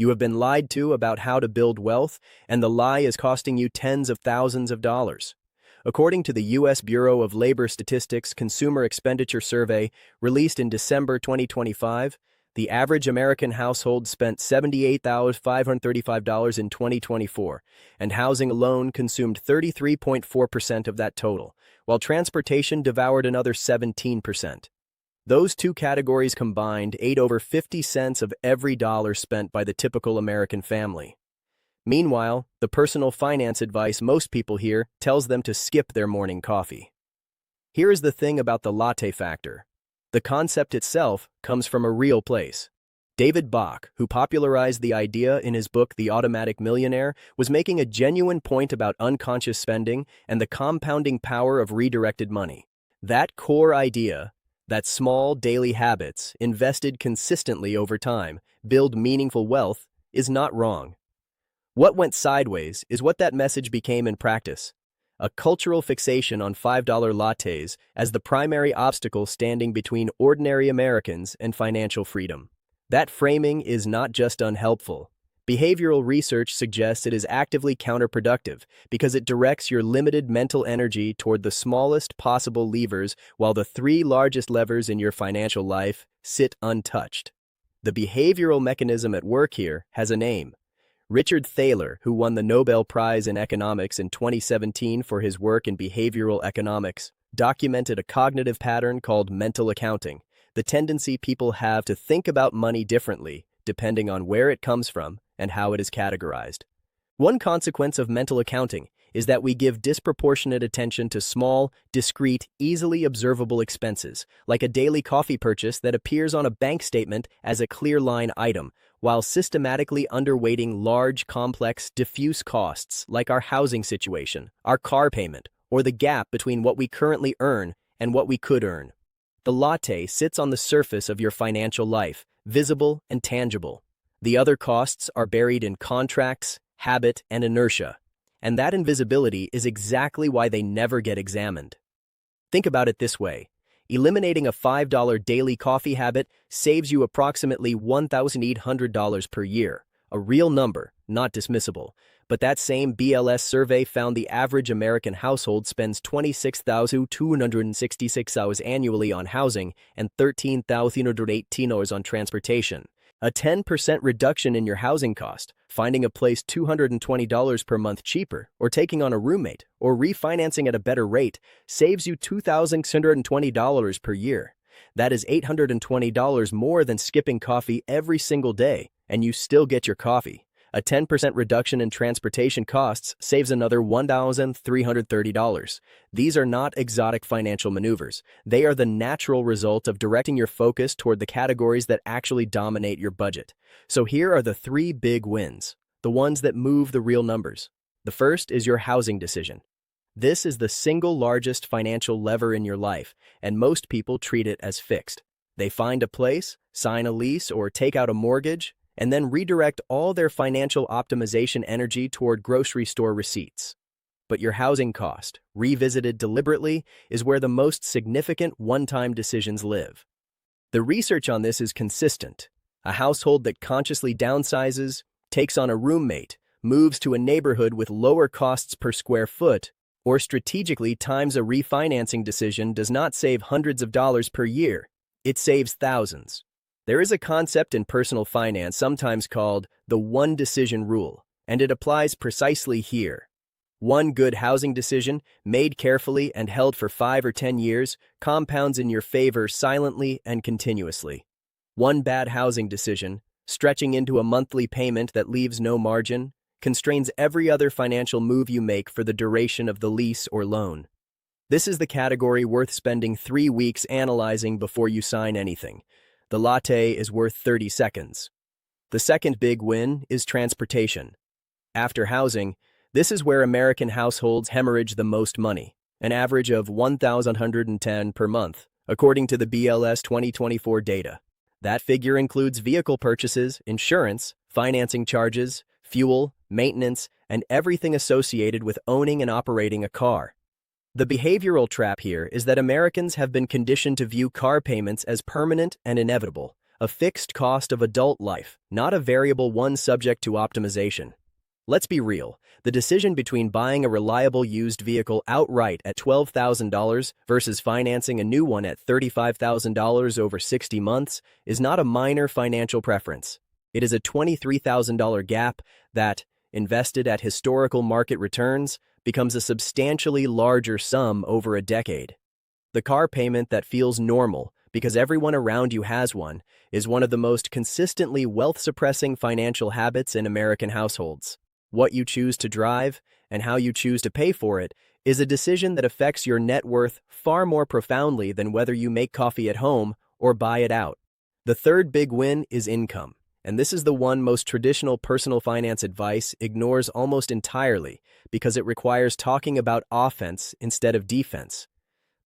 You have been lied to about how to build wealth, and the lie is costing you tens of thousands of dollars. According to the U.S. Bureau of Labor Statistics Consumer Expenditure Survey, released in December 2025, the average American household spent $78,535 in 2024, and housing alone consumed 33.4% of that total, while transportation devoured another 17%. Those two categories combined ate over 50 cents of every dollar spent by the typical American family. Meanwhile, the personal finance advice most people hear tells them to skip their morning coffee. Here is the thing about the latte factor. The concept itself comes from a real place. David Bach, who popularized the idea in his book The Automatic Millionaire, was making a genuine point about unconscious spending and the compounding power of redirected money. That core idea, that small daily habits, invested consistently over time, build meaningful wealth, is not wrong. What went sideways is what that message became in practice. A cultural fixation on $5 lattes as the primary obstacle standing between ordinary Americans and financial freedom. That framing is not just unhelpful. Behavioral research suggests it is actively counterproductive because it directs your limited mental energy toward the smallest possible levers while the three largest levers in your financial life sit untouched. The behavioral mechanism at work here has a name. Richard Thaler, who won the Nobel Prize in Economics in 2017 for his work in behavioral economics, documented a cognitive pattern called mental accounting, the tendency people have to think about money differently depending on where it comes from and how it is categorized. One consequence of mental accounting is that we give disproportionate attention to small, discrete, easily observable expenses, like a daily coffee purchase that appears on a bank statement as a clear line item, while systematically underweighting large, complex, diffuse costs like our housing situation, our car payment, or the gap between what we currently earn and what we could earn. The latte sits on the surface of your financial life, visible and tangible. The other costs are buried in contracts, habit, and inertia. And that invisibility is exactly why they never get examined. Think about it this way. Eliminating a $5 daily coffee habit saves you approximately $1,800 per year, a real number, not dismissible. But that same BLS survey found the average American household spends $26,266 annually on housing and $13,318 on transportation. A 10% reduction in your housing cost, finding a place $220 per month cheaper, or taking on a roommate, or refinancing at a better rate, saves you $2,620 per year. That is $820 more than skipping coffee every single day, and you still get your coffee. A 10% reduction in transportation costs saves another $1,330. These are not exotic financial maneuvers. They are the natural result of directing your focus toward the categories that actually dominate your budget. So here are the three big wins, the ones that move the real numbers. The first is your housing decision. This is the single largest financial lever in your life, and most people treat it as fixed. They find a place, sign a lease, or take out a mortgage, and then redirect all their financial optimization energy toward grocery store receipts. But your housing cost, revisited deliberately, is where the most significant one-time decisions live. The research on this is consistent. A household that consciously downsizes, takes on a roommate, moves to a neighborhood with lower costs per square foot, or strategically times a refinancing decision does not save hundreds of dollars per year. It saves thousands. There is a concept in personal finance sometimes called the one decision rule, and it applies precisely here. One good housing decision, made carefully and held for 5 or 10 years, compounds in your favor silently and continuously. One bad housing decision, stretching into a monthly payment that leaves no margin, constrains every other financial move you make for the duration of the lease or loan. This is the category worth spending 3 weeks analyzing before you sign anything. The latte is worth 30 seconds. The second big win is transportation. After housing, this is where American households hemorrhage the most money, an average of $1,110 per month, according to the BLS 2024 data. That figure includes vehicle purchases, insurance, financing charges, fuel, maintenance, and everything associated with owning and operating a car. The behavioral trap here is that Americans have been conditioned to view car payments as permanent and inevitable, a fixed cost of adult life, not a variable one subject to optimization. Let's be real, the decision between buying a reliable used vehicle outright at $12,000 versus financing a new one at $35,000 over 60 months is not a minor financial preference. It is a $23,000 gap that, invested at historical market returns, becomes a substantially larger sum over a decade. The car payment that feels normal, because everyone around you has one, is one of the most consistently wealth-suppressing financial habits in American households. What you choose to drive and how you choose to pay for it is a decision that affects your net worth far more profoundly than whether you make coffee at home or buy it out. The third big win is income, and this is the one most traditional personal finance advice ignores almost entirely because it requires talking about offense instead of defense.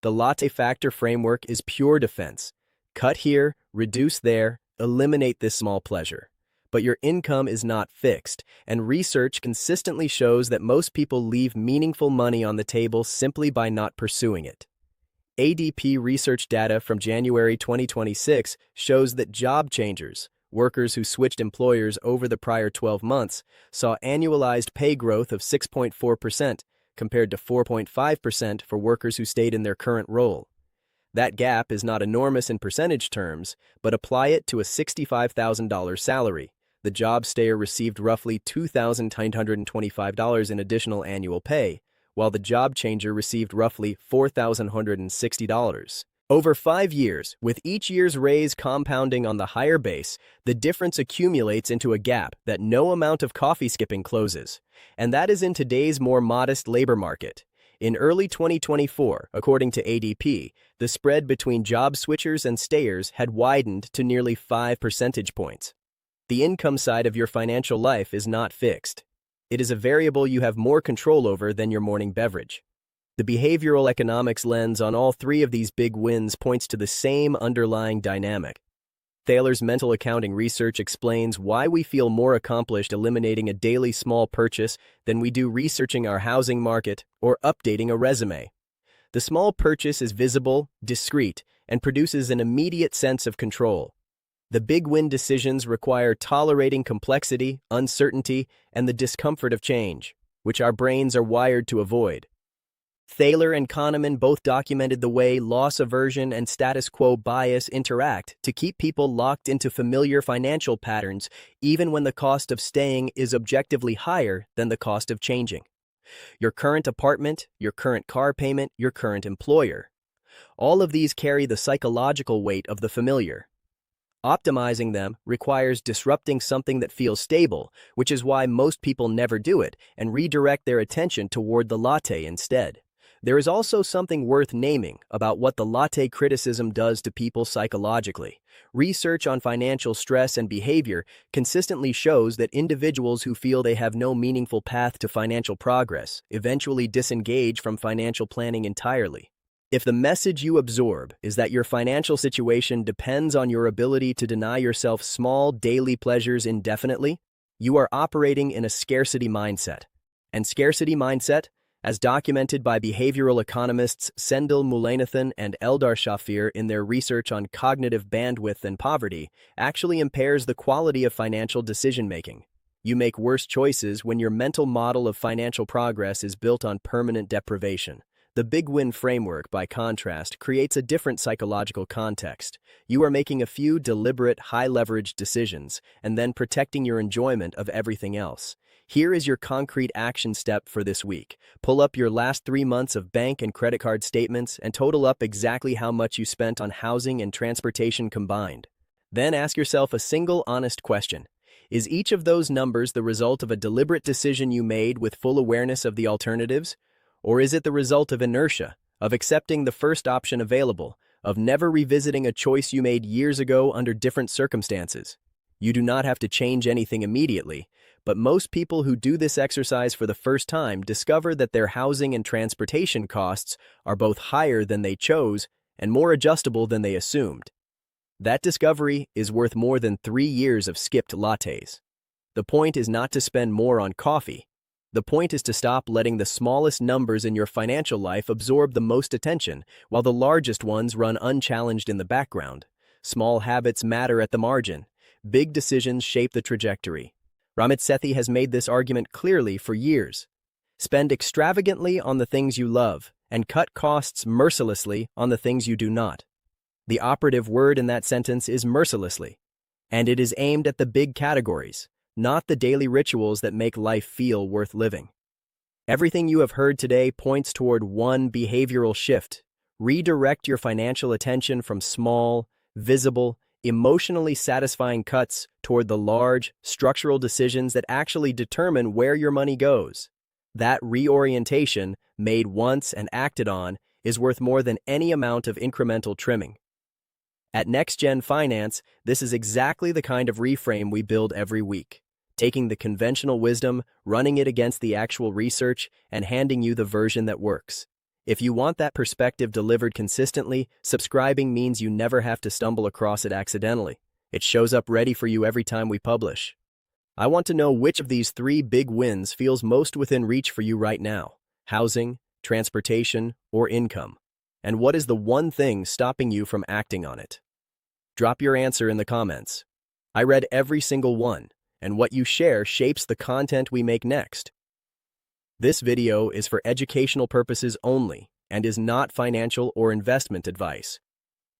The Latte factor framework is pure defense. Cut here, reduce there, eliminate this small pleasure. But your income is not fixed, and research consistently shows that most people leave meaningful money on the table simply by not pursuing it. ADP research data from January 2026 shows that job changers, workers who switched employers over the prior 12 months, saw annualized pay growth of 6.4% compared to 4.5% for workers who stayed in their current role. That gap is not enormous in percentage terms, but apply it to a $65,000 salary. The job stayer received roughly $2,925 in additional annual pay, while the job changer received roughly $4,160. Over 5 years, with each year's raise compounding on the higher base, the difference accumulates into a gap that no amount of coffee skipping closes. And that is in today's more modest labor market. In early 2024, according to ADP, the spread between job switchers and stayers had widened to nearly 5 percentage points. The income side of your financial life is not fixed. It is a variable you have more control over than your morning beverage. The behavioral economics lens on all three of these big wins points to the same underlying dynamic. Thaler's mental accounting research explains why we feel more accomplished eliminating a daily small purchase than we do researching our housing market or updating a resume. The small purchase is visible, discreet, and produces an immediate sense of control. The big win decisions require tolerating complexity, uncertainty, and the discomfort of change, which our brains are wired to avoid. Thaler and Kahneman both documented the way loss aversion and status quo bias interact to keep people locked into familiar financial patterns even when the cost of staying is objectively higher than the cost of changing. Your current apartment, your current car payment, your current employer. All of these carry the psychological weight of the familiar. Optimizing them requires disrupting something that feels stable, which is why most people never do it and redirect their attention toward the latte instead. There is also something worth naming about what the latte criticism does to people psychologically. Research on financial stress and behavior consistently shows that individuals who feel they have no meaningful path to financial progress eventually disengage from financial planning entirely. If the message you absorb is that your financial situation depends on your ability to deny yourself small daily pleasures indefinitely, you are operating in a scarcity mindset. And scarcity mindset, as documented by behavioral economists Sendil Mullainathan and Eldar Shafir in their research on cognitive bandwidth and poverty, actually impairs the quality of financial decision-making. You make worse choices when your mental model of financial progress is built on permanent deprivation. The Big Win framework, by contrast, creates a different psychological context. You are making a few deliberate, high-leverage decisions and then protecting your enjoyment of everything else. Here is your concrete action step for this week. Pull up your last 3 months of bank and credit card statements and total up exactly how much you spent on housing and transportation combined. Then ask yourself a single honest question. Is each of those numbers the result of a deliberate decision you made with full awareness of the alternatives? Or is it the result of inertia, of accepting the first option available, of never revisiting a choice you made years ago under different circumstances? You do not have to change anything immediately, but most people who do this exercise for the first time discover that their housing and transportation costs are both higher than they chose and more adjustable than they assumed. That discovery is worth more than 3 years of skipped lattes. The point is not to spend more on coffee. The point is to stop letting the smallest numbers in your financial life absorb the most attention, while the largest ones run unchallenged in the background. Small habits matter at the margin. Big decisions shape the trajectory. Ramit Sethi has made this argument clearly for years. Spend extravagantly on the things you love and cut costs mercilessly on the things you do not. The operative word in that sentence is mercilessly, and it is aimed at the big categories, not the daily rituals that make life feel worth living. Everything you have heard today points toward one behavioral shift. Redirect your financial attention from small, visible, emotionally satisfying cuts toward the large, structural decisions that actually determine where your money goes. That reorientation, made once and acted on, is worth more than any amount of incremental trimming. At NextGen Finance, this is exactly the kind of reframe we build every week, taking the conventional wisdom, running it against the actual research, and handing you the version that works. If you want that perspective delivered consistently, subscribing means you never have to stumble across it accidentally. It shows up ready for you every time we publish. I want to know which of these 3 big wins feels most within reach for you right now: housing, transportation, or income. And what is the one thing stopping you from acting on it? Drop your answer in the comments. I read every single one, and what you share shapes the content we make next. This video is for educational purposes only and is not financial or investment advice.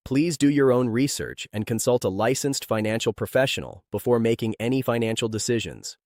Please do your own research and consult a licensed financial professional before making any financial decisions.